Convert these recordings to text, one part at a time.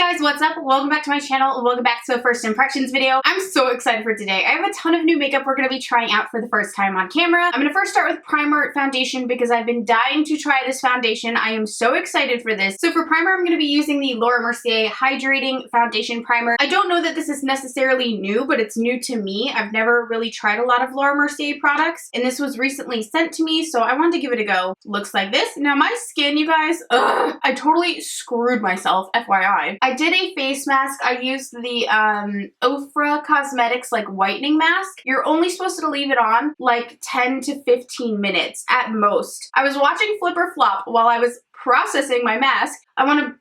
guys, what's up? Welcome back to my channel and welcome back to a first impressions video. I'm so excited for today. I have a ton of new makeup we're going to be trying out for the first time on camera. I'm going to first start with primer foundation because I've been dying to try this foundation. I am so excited for this. So for primer, I'm going to be using the Laura Mercier Hydrating Foundation Primer. I don't know that this is necessarily new, but it's new to me. I've never really tried a lot of Laura Mercier products, and this was recently sent to me, so I wanted to give it a go. Looks like this. Now my skin, you guys, I totally screwed myself, FYI. I did a face mask. I used the Ofra Cosmetics like whitening mask. You're only supposed to leave it on like 10 to 15 minutes at most. I was watching Flip or Flop while I was processing my mask. I want to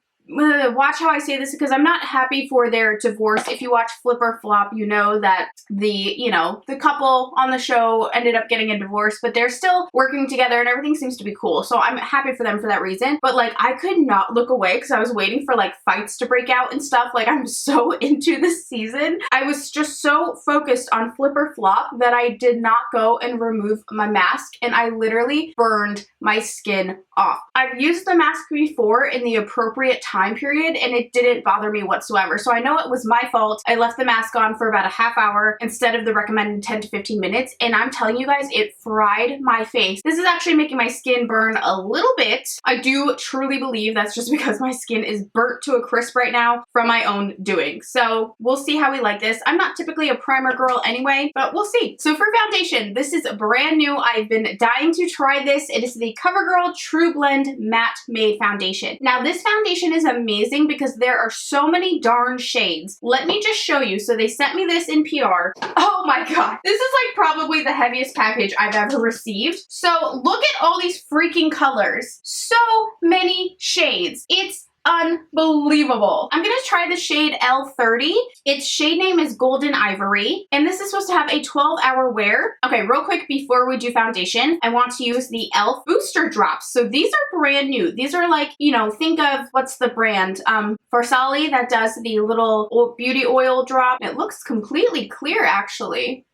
watch how I say this because I'm not happy for their divorce. If you watch Flip or Flop, you know that the couple on the show ended up getting a divorce, but they're still working together and everything seems to be cool. So I'm happy for them for that reason. But like, I could not look away because I was waiting for like fights to break out and stuff. Like, I'm so into this season. I was just so focused on Flip or Flop that I did not go and remove my mask, and I literally burned my skin off. I've used the mask before in the appropriate time period and it didn't bother me whatsoever. So I know it was my fault. I left the mask on for about a half hour instead of the recommended 10 to 15 minutes. And I'm telling you guys, it fried my face. This is actually making my skin burn a little bit. I do truly believe that's just because my skin is burnt to a crisp right now from my own doing. So we'll see how we like this. I'm not typically a primer girl anyway, but we'll see. So for foundation, this is brand new. I've been dying to try this. It is the CoverGirl True Blend Matte Made Foundation. Now this foundation is amazing because there are so many darn shades. Let me just show you. So they sent me this in PR. Oh my god. This is like probably the heaviest package I've ever received. So look at all these freaking colors. So many shades. It's unbelievable. I'm gonna try the shade L30. Its shade name is Golden Ivory, and this is supposed to have a 12-hour wear. Okay, real quick before we do foundation, I want to use the e.l.f. Booster Drops. So these are brand new. These are like, think of, what's the brand? Farsali that does the little beauty oil drop. It looks completely clear, actually.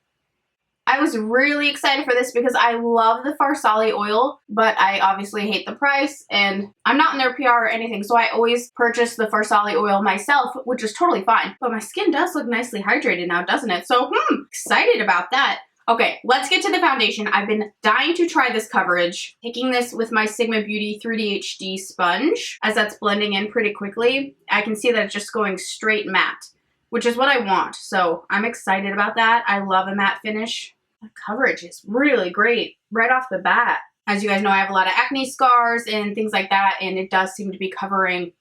I was really excited for this because I love the Farsali oil, but I obviously hate the price and I'm not in their PR or anything, so I always purchase the Farsali oil myself, which is totally fine. But my skin does look nicely hydrated now, doesn't it? So, excited about that. Okay, let's get to the foundation. I've been dying to try this coverage. Taking this with my Sigma Beauty 3D HD sponge, as that's blending in pretty quickly. I can see that it's just going straight matte, which is what I want. So I'm excited about that. I love a matte finish. The coverage is really great right off the bat. As you guys know, I have a lot of acne scars and things like that, and it does seem to be covering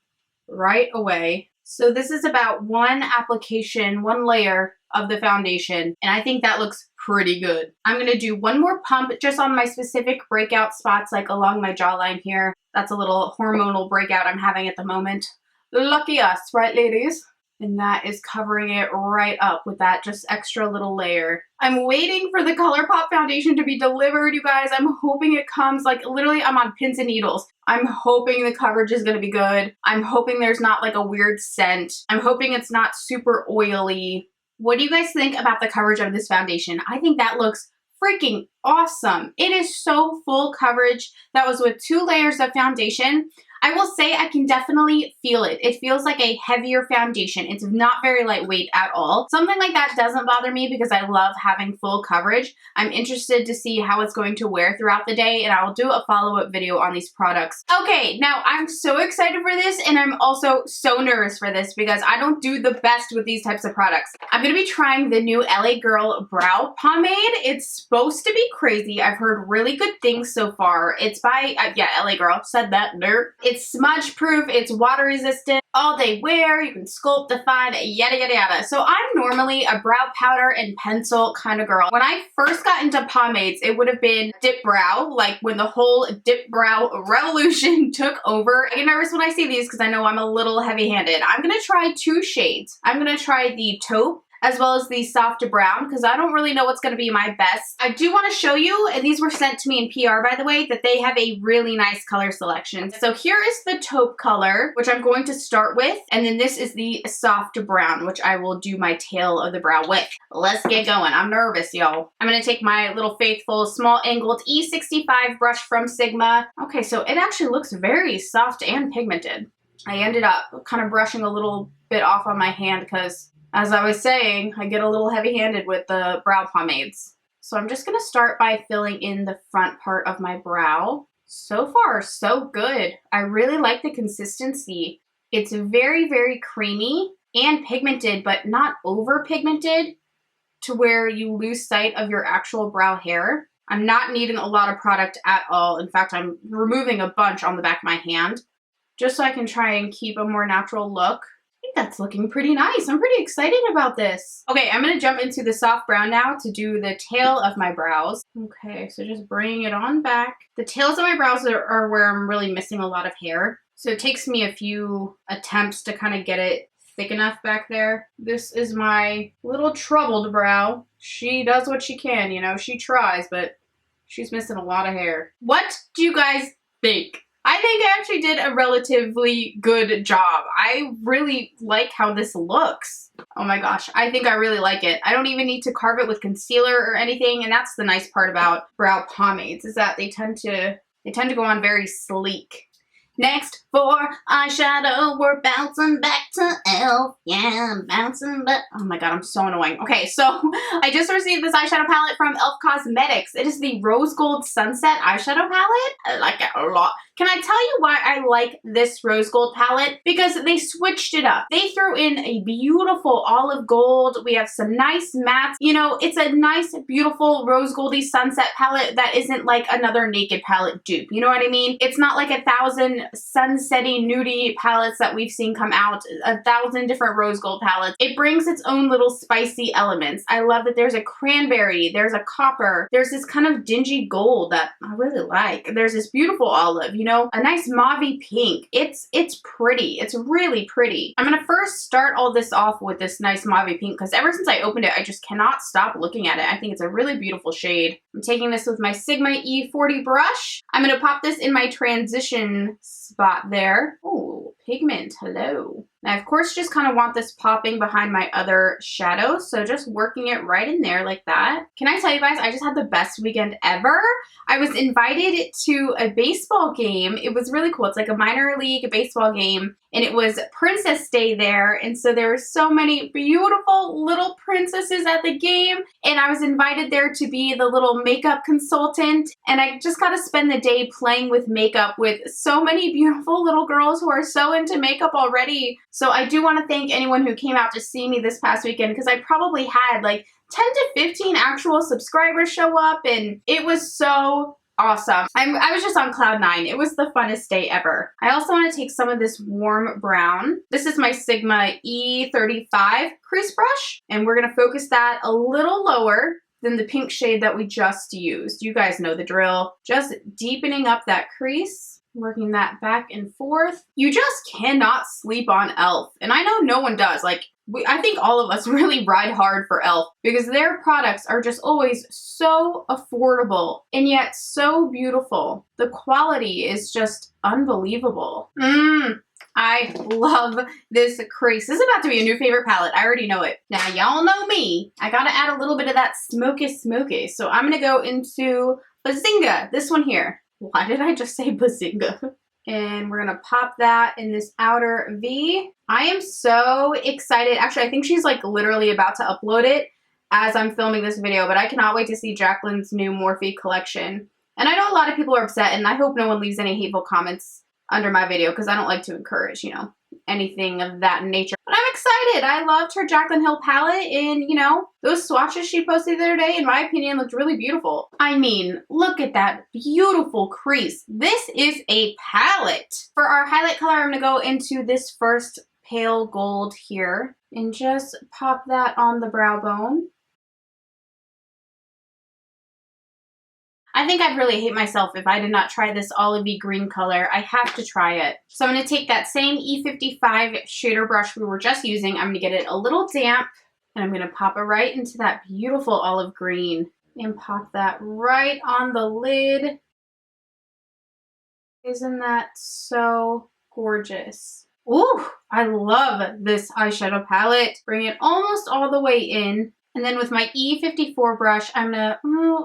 right away. So this is about one application, one layer of the foundation, and I think that looks pretty good. I'm gonna do one more pump just on my specific breakout spots, like along my jawline here. That's a little hormonal breakout I'm having at the moment. Lucky us, right, ladies? And that is covering it right up with that just extra little layer. I'm waiting for the ColourPop foundation to be delivered, you guys. I'm hoping it comes, like, literally I'm on pins and needles. I'm hoping the coverage is gonna be good. I'm hoping there's not like a weird scent. I'm hoping it's not super oily. What do you guys think about the coverage of this foundation? I think that looks freaking awesome. It is so full coverage. That was with 2 layers of foundation. I will say I can definitely feel it. It feels like a heavier foundation. It's not very lightweight at all. Something like that doesn't bother me because I love having full coverage. I'm interested to see how it's going to wear throughout the day, and I will do a follow-up video on these products. Okay, now I'm so excited for this, and I'm also so nervous for this because I don't do the best with these types of products. I'm gonna be trying the new LA Girl Brow Pomade. It's supposed to be crazy. I've heard really good things so far. It's by, LA Girl, said that, nerd. It's smudge proof, it's water resistant, all day wear, you can sculpt, define, yada yada yada. So I'm normally a brow powder and pencil kind of girl. When I first got into pomades, it would have been dip brow, like when the whole dip brow revolution took over. I get nervous when I see these because I know I'm a little heavy-handed. I'm gonna try 2 shades. I'm gonna try the taupe as well as the soft brown because I don't really know what's going to be my best. I do want to show you, and these were sent to me in PR by the way, that they have a really nice color selection. So here is the taupe color, which I'm going to start with, and then this is the soft brown, which I will do my tail of the brow with. Let's get going. I'm nervous, y'all. I'm going to take my little faithful small angled E65 brush from Sigma. Okay, so it actually looks very soft and pigmented. I ended up kind of brushing a little bit off on my hand because, as I was saying, I get a little heavy-handed with the brow pomades. So I'm just going to start by filling in the front part of my brow. So far, so good. I really like the consistency. It's very, very creamy and pigmented, but not over-pigmented to where you lose sight of your actual brow hair. I'm not needing a lot of product at all. In fact, I'm removing a bunch on the back of my hand just so I can try and keep a more natural look. I think that's looking pretty nice. I'm pretty excited about this. Okay, I'm gonna jump into the soft brown now to do the tail of my brows. Okay, so just bringing it on back. The tails of my brows are where I'm really missing a lot of hair. So it takes me a few attempts to kind of get it thick enough back there. This is my little troubled brow. She does what she can, you know, she tries, but she's missing a lot of hair. What do you guys think? I think I actually did a relatively good job. I really like how this looks. Oh my gosh, I think I really like it. I don't even need to carve it with concealer or anything, and that's the nice part about brow pomades, is that they tend to go on very sleek. Next, for eyeshadow, we're bouncing back to e.l.f. Yeah, bouncing back. Oh my god, I'm so annoying. Okay, so I just received this eyeshadow palette from e.l.f. Cosmetics. It is the Rose Gold Sunset eyeshadow palette. I like it a lot. Can I tell you why I like this rose gold palette? Because they switched it up. They threw in a beautiful olive gold. We have some nice mattes. You know, it's a nice, beautiful rose goldy sunset palette that isn't like another Naked palette dupe. You know what I mean? It's not like 1,000 sunsetty, nudie palettes that we've seen come out. 1,000 different rose gold palettes. It brings its own little spicy elements. I love that there's a cranberry, there's a copper, there's this kind of dingy gold that I really like. There's this beautiful olive, you know, a nice mauve pink. It's pretty. It's really pretty. I'm gonna first start all this off with this nice mauve pink because ever since I opened it, I just cannot stop looking at it. I think it's a really beautiful shade. I'm taking this with my Sigma E40 brush. I'm gonna pop this in my transition spot there. Oh, pigment, hello. I, of course, just kind of want this popping behind my other shadow, so just working it right in there like that. Can I tell you guys, I just had the best weekend ever. I was invited to a baseball game. It was really cool. It's like a minor league baseball game, and it was Princess Day there, and so there were so many beautiful little princesses at the game, and I was invited there to be the little makeup consultant, and I just got to spend the day playing with makeup with so many beautiful little girls who are so into makeup already. So I do want to thank anyone who came out to see me this past weekend because I probably had like 10 to 15 actual subscribers show up, and it was so awesome. I was just on cloud 9. It was the funnest day ever. I also want to take some of this warm brown. This is my Sigma E35 crease brush, and we're going to focus that a little lower than the pink shade that we just used. You guys know the drill. Just deepening up that crease. Working that back and forth. You just cannot sleep on e.l.f. And I know no one does. Like, I think all of us really ride hard for e.l.f. because their products are just always so affordable and yet so beautiful. The quality is just unbelievable. I love this crease. This is about to be a new favorite palette. I already know it. Now, y'all know me. I gotta add a little bit of that smoky. So I'm gonna go into Bazinga, this one here. Why did I just say Bazinga? And we're gonna pop that in this outer V. I am so excited. Actually, I think she's like literally about to upload it as I'm filming this video, but I cannot wait to see Jacqueline's new Morphe collection. And I know a lot of people are upset, and I hope no one leaves any hateful comments under my video because I don't like to encourage, you know, anything of that nature. But I'm excited. I loved her Jaclyn Hill palette, and you know, those swatches she posted the other day, in my opinion, looked really beautiful. I mean, look at that beautiful crease. This is a palette. For our highlight color, I'm gonna go into this first pale gold here and just pop that on the brow bone. I think I'd really hate myself if I did not try this olivey green color. I have to try it. So I'm going to take that same E55 shader brush we were just using. I'm going to get it a little damp, and I'm going to pop it right into that beautiful olive green and pop that right on the lid. Isn't that so gorgeous? Ooh, I love this eyeshadow palette. Bring it almost all the way in. And then with my E54 brush, I'm gonna,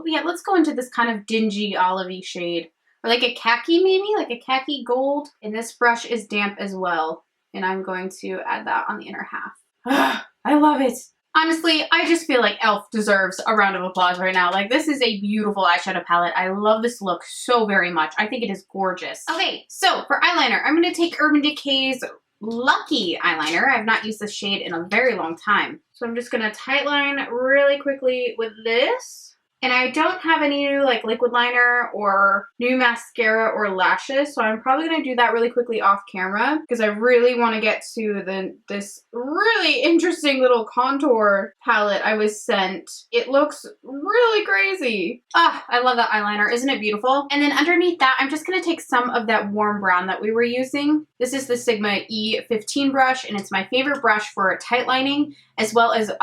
yeah, let's go into this kind of dingy olivey shade or like a khaki maybe, like a khaki gold. And this brush is damp as well. And I'm going to add that on the inner half. I love it. Honestly, I just feel like e.l.f. deserves a round of applause right now. Like, this is a beautiful eyeshadow palette. I love this look so very much. I think it is gorgeous. Okay, so for eyeliner, I'm going to take Urban Decay's Lucky eyeliner. I've not used this shade in a very long time. So I'm just going to tightline really quickly with this. And I don't have any new like liquid liner or new mascara or lashes, so I'm probably going to do that really quickly off camera because I really want to get to this really interesting little contour palette I was sent. It looks really crazy. Ah, I love that eyeliner. Isn't it beautiful? And then underneath that, I'm just going to take some of that warm brown that we were using. This is the Sigma E15 brush, and it's my favorite brush for tight lining as well as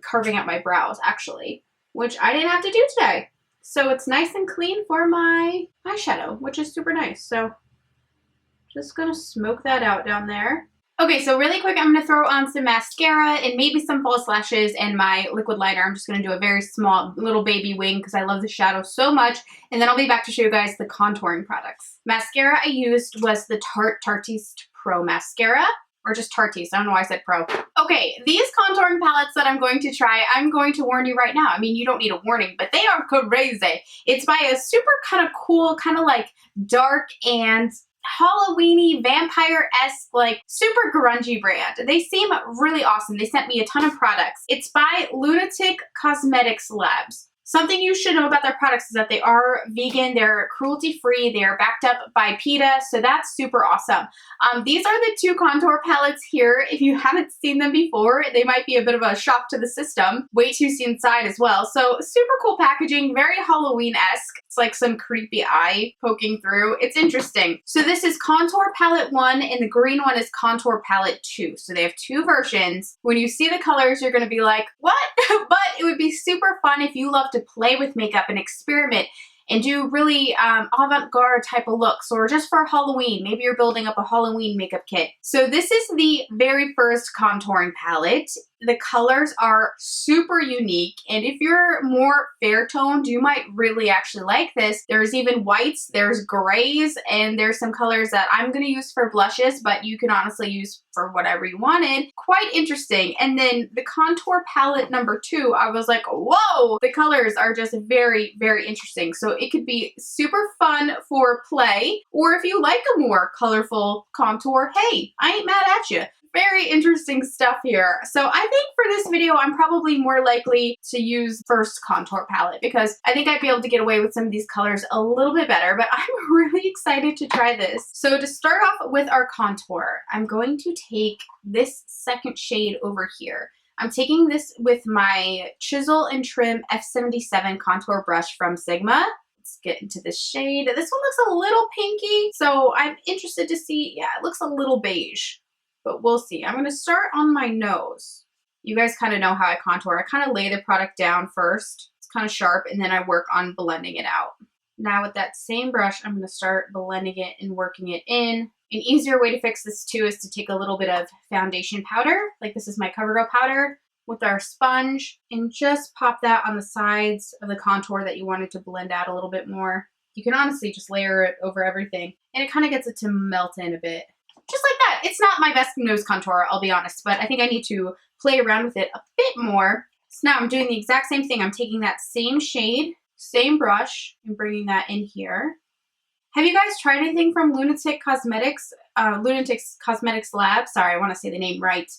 carving out my brows, actually, which I didn't have to do today. So it's nice and clean for my eyeshadow, which is super nice. So just gonna smoke that out down there. Okay, so really quick, I'm gonna throw on some mascara and maybe some false lashes and my liquid liner. I'm just gonna do a very small little baby wing because I love the shadow so much. And then I'll be back to show you guys the contouring products. Mascara I used was the Tarte Tartiste Pro Mascara. Or just Tartiste. I don't know why I said pro. Okay, these contouring palettes that I'm going to try, I'm going to warn you right now. I mean, you don't need a warning, but they are crazy. It's by a super kind of cool, kind of like dark and Halloween-y, vampire-esque, like super grungy brand. They seem really awesome. They sent me a ton of products. It's by Lunatic Cosmetics Labs. Something you should know about their products is that they are vegan, they're cruelty-free, they are backed up by PETA, so that's super awesome. These are the two contour palettes here. If you haven't seen them before, they might be a bit of a shock to the system. Wait till you see inside as well. So super cool packaging, very Halloween-esque. It's like some creepy eye poking through. It's interesting. So this is Contour Palette 1 and the green one is Contour Palette 2. So they have two versions. When you see the colors, you're gonna be like, what? But it would be super fun if you love to play with makeup and experiment and do really avant-garde type of looks, or just for Halloween. Maybe you're building up a Halloween makeup kit. So this is the very first contouring palette. The colors are super unique, and if you're more fair toned, you might really actually like this. There's even whites, there's grays, and there's some colors that I'm gonna use for blushes, but you can honestly use for whatever you wanted. Quite interesting. And then the contour palette number 2, I was like, whoa, the colors are just very, very interesting. So it could be super fun for play, or if you like a more colorful contour, hey, I ain't mad at you. Very interesting stuff here. So I think for this video, I'm probably more likely to use first contour palette because I think I'd be able to get away with some of these colors a little bit better, but I'm really excited to try this. So to start off with our contour, I'm going to take this second shade over here. I'm taking this with my Chisel and Trim F77 contour brush from Sigma. Let's get into this shade. This one looks a little pinky, so I'm interested to see. Yeah, it looks a little beige, but we'll see. I'm gonna start on my nose. You guys kind of know how I contour. I kind of lay the product down first. It's kind of sharp, and then I work on blending it out. Now with that same brush, I'm gonna start blending it and working it in. An easier way to fix this too is to take a little bit of foundation powder, like this is my CoverGirl powder, with our sponge, and just pop that on the sides of the contour that you wanted to blend out a little bit more. You can honestly just layer it over everything, and it kind of gets it to melt in a bit. Just like that. It's not my best nose contour, I'll be honest, but I think I need to play around with it a bit more. So now I'm doing the exact same thing. I'm taking that same shade, same brush, and bringing that in here. Have you guys tried anything from Lunatic Cosmetics, Lunatic's Cosmetics Lab? Sorry, I want to say the name right.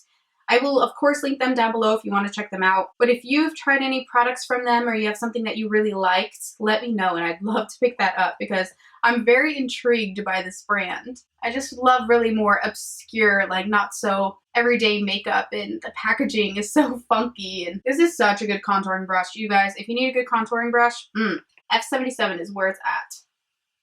I will, of course, link them down below if you want to check them out. But if you've tried any products from them or you have something that you really liked, let me know, and I'd love to pick that up because I'm very intrigued by this brand. I just love really more obscure, like not so everyday makeup, and the packaging is so funky. And this is such a good contouring brush. You guys, if you need a good contouring brush, F77 is where it's at.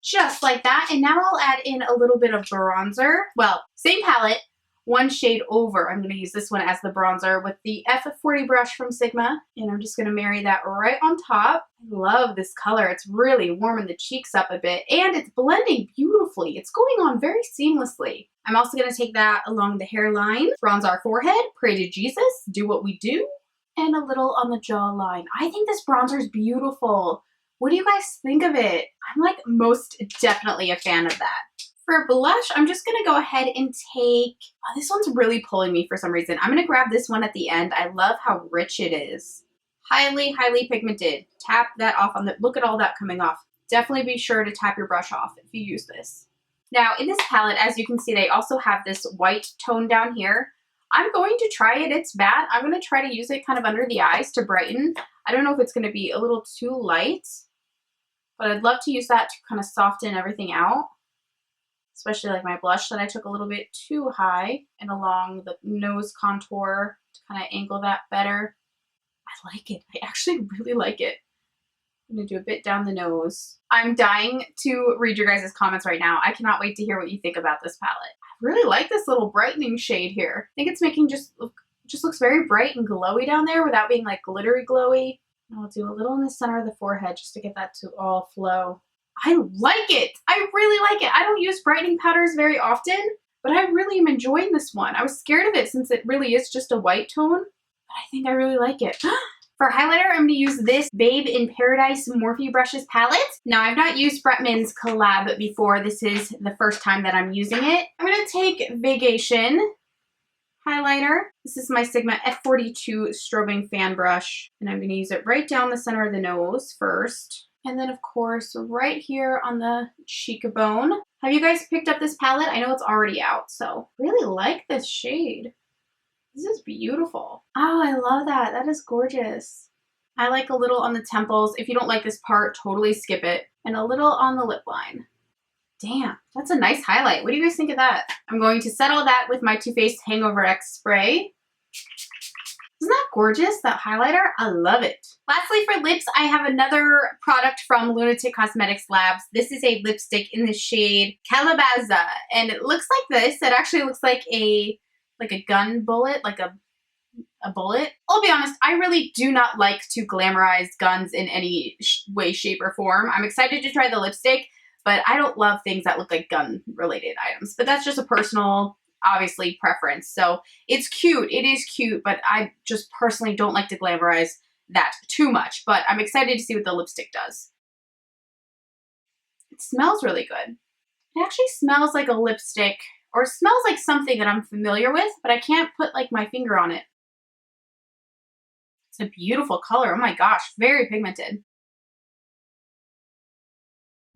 Just like that. And now I'll add in a little bit of bronzer. Well, same palette, one shade over. I'm going to use this one as the bronzer with the F40 brush from Sigma, and I'm just going to marry that right on top. I love this color. It's really warming the cheeks up a bit, and it's blending beautifully. It's going on very seamlessly. I'm also going to take that along the hairline, bronze our forehead, pray to Jesus, do what we do, and a little on the jawline. I think this bronzer is beautiful. What do you guys think of it? I'm like most definitely a fan of that. For blush, I'm just gonna go ahead and take, oh, this one's really pulling me for some reason. I'm gonna grab this one at the end. I love how rich it is. Highly, highly pigmented. Tap that off on the, look at all that coming off. Definitely be sure to tap your brush off if you use this. Now in this palette, as you can see, they also have this white tone down here. I'm going to try it. It's bad. I'm gonna try to use it kind of under the eyes to brighten. I don't know if it's gonna be a little too light, but I'd love to use that to kind of soften everything out, especially like my blush that I took a little bit too high, and along the nose contour to kind of angle that better. I like it. I actually really like it. I'm gonna do a bit down the nose. I'm dying to read your guys' comments right now. I cannot wait to hear what you think about this palette. I really like this little brightening shade here. I think it's making just looks very bright and glowy down there without being like glittery glowy. And I'll do a little in the center of the forehead just to get that to all flow. I like it. I really like it. I don't use brightening powders very often, but I really am enjoying this one. I was scared of it since it really is just a white tone, but I think I really like it. For highlighter, I'm going to use this Babe in Paradise Morphe Brushes palette. Now, I've not used Bretman's collab before. This is the first time that I'm using it. I'm going to take Vacation highlighter. This is my Sigma F42 strobing fan brush, and I'm going to use it right down the center of the nose first. And then, of course, right here on the cheekbone. Have you guys picked up this palette? I know it's already out, so really like this shade. This is beautiful. Oh, I love that. That is gorgeous. I like a little on the temples. If you don't like this part, totally skip it. And a little on the lip line. Damn, that's a nice highlight. What do you guys think of that? I'm going to settle that with my Too Faced Hangover X spray. Isn't that gorgeous, that highlighter? I love it. Lastly, for lips, I have another product from Lunatic Cosmetics Labs. This is a lipstick in the shade Calabaza, and it looks like this. It actually looks like a gun bullet, like a bullet. I'll be honest, I really do not like to glamorize guns in any way, shape, or form. I'm excited to try the lipstick, but I don't love things that look like gun-related items. But that's just a personal, obviously, preference. So it's cute. It is cute, but I just personally don't like to glamorize that too much. But I'm excited to see what the lipstick does. It smells really good. It actually smells like a lipstick, or it smells like something that I'm familiar with, but I can't put like my finger on it. It's a beautiful color. Oh my gosh, very pigmented.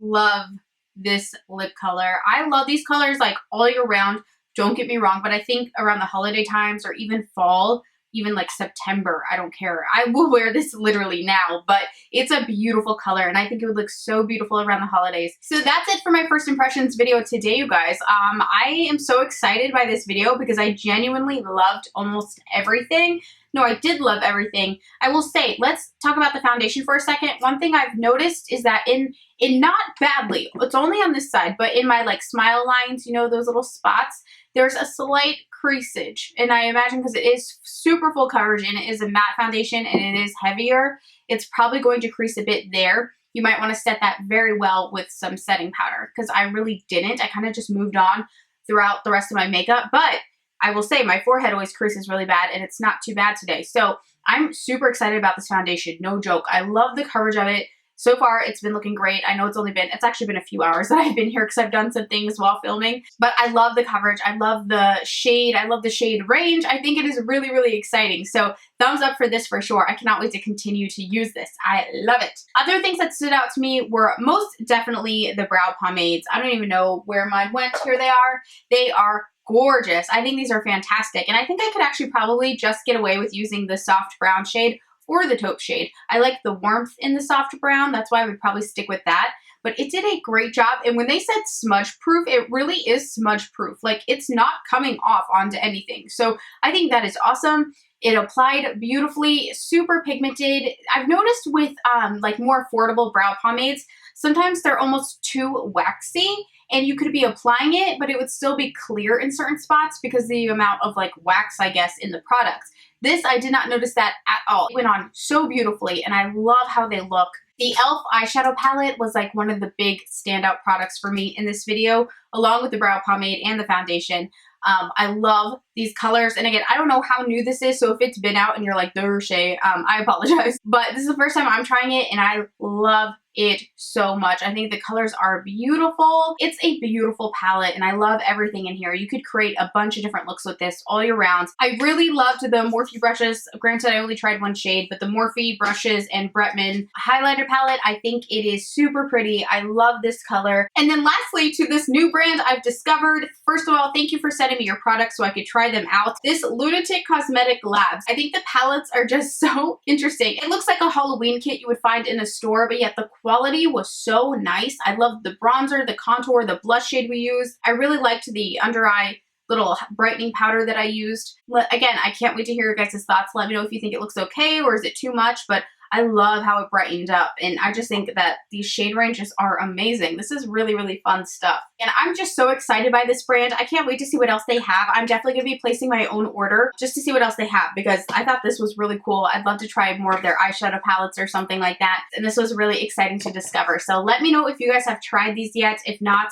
Love this lip color. I love these colors like all year round. Don't get me wrong, but I think around the holiday times or even fall, even like September, I don't care. I will wear this literally now, but it's a beautiful color and I think it would look so beautiful around the holidays. So that's it for my first impressions video today, you guys. I am so excited by this video because I genuinely loved almost everything. No, I did love everything. I will say, let's talk about the foundation for a second. One thing I've noticed is that in not badly, it's only on this side, but in my like smile lines, you know, those little spots, there's a slight creasage. And I imagine because it is super full coverage and it is a matte foundation and it is heavier, it's probably going to crease a bit there. You might want to set that very well with some setting powder because I really didn't. I kind of just moved on throughout the rest of my makeup, but I will say my forehead always creases really bad and it's not too bad today. So I'm super excited about this foundation. No joke. I love the coverage of it. So far, it's been looking great. I know it's actually been a few hours that I've been here because I've done some things while filming, but I love the coverage. I love the shade. I love the shade range. I think it is really, really exciting. So thumbs up for this for sure. I cannot wait to continue to use this. I love it. Other things that stood out to me were most definitely the brow pomades. I don't even know where mine went. Here they are. They are gorgeous. I think these are fantastic. And I think I could actually probably just get away with using the soft brown shade or the taupe shade. I like the warmth in the soft brown. That's why I would probably stick with that. But it did a great job. And when they said smudge proof, it really is smudge proof. Like it's not coming off onto anything. So I think that is awesome. It applied beautifully, super pigmented. I've noticed with like more affordable brow pomades, sometimes they're almost too waxy and you could be applying it, but it would still be clear in certain spots because the amount of like wax, I guess, in the products. This, I did not notice that at all. It went on so beautifully and I love how they look. The e.l.f. eyeshadow palette was like one of the big standout products for me in this video, along with the brow pomade and the foundation. I love these colors. And again, I don't know how new this is, so if it's been out and you're like, SHAE, I apologize. But this is the first time I'm trying it and I love it so much. I think the colors are beautiful. It's a beautiful palette and I love everything in here. You could create a bunch of different looks with this all year round. I really loved the Morphe brushes. Granted, I only tried one shade, but the Morphe brushes and Bretman highlighter palette, I think it is super pretty. I love this color. And then lastly, to this new brand I've discovered. First of all, thank you for sending me your products so I could try them out. This Lunatic Cosmetic Labs. I think the palettes are just so interesting. It looks like a Halloween kit you would find in a store, but yet the quality was so nice. I loved the bronzer, the contour, the blush shade we used. I really liked the under eye little brightening powder that I used. Again, I can't wait to hear your guys' thoughts. Let me know if you think it looks okay or is it too much, but I love how it brightened up, and I just think that these shade ranges are amazing. This is really, really fun stuff. And I'm just so excited by this brand. I can't wait to see what else they have. I'm definitely going to be placing my own order just to see what else they have because I thought this was really cool. I'd love to try more of their eyeshadow palettes or something like that. And this was really exciting to discover. So let me know if you guys have tried these yet. If not,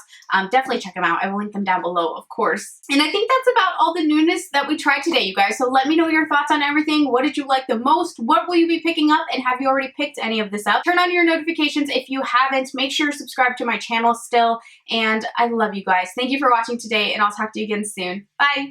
definitely check them out. I will link them down below, of course. And I think that's about all the newness that we tried today, you guys. So let me know your thoughts on everything. What did you like the most? What will you be picking up? And have you already picked any of this up? Turn on your notifications if you haven't. Make sure to subscribe to my channel still. And I love you guys. Thank you for watching today, and I'll talk to you again soon. Bye!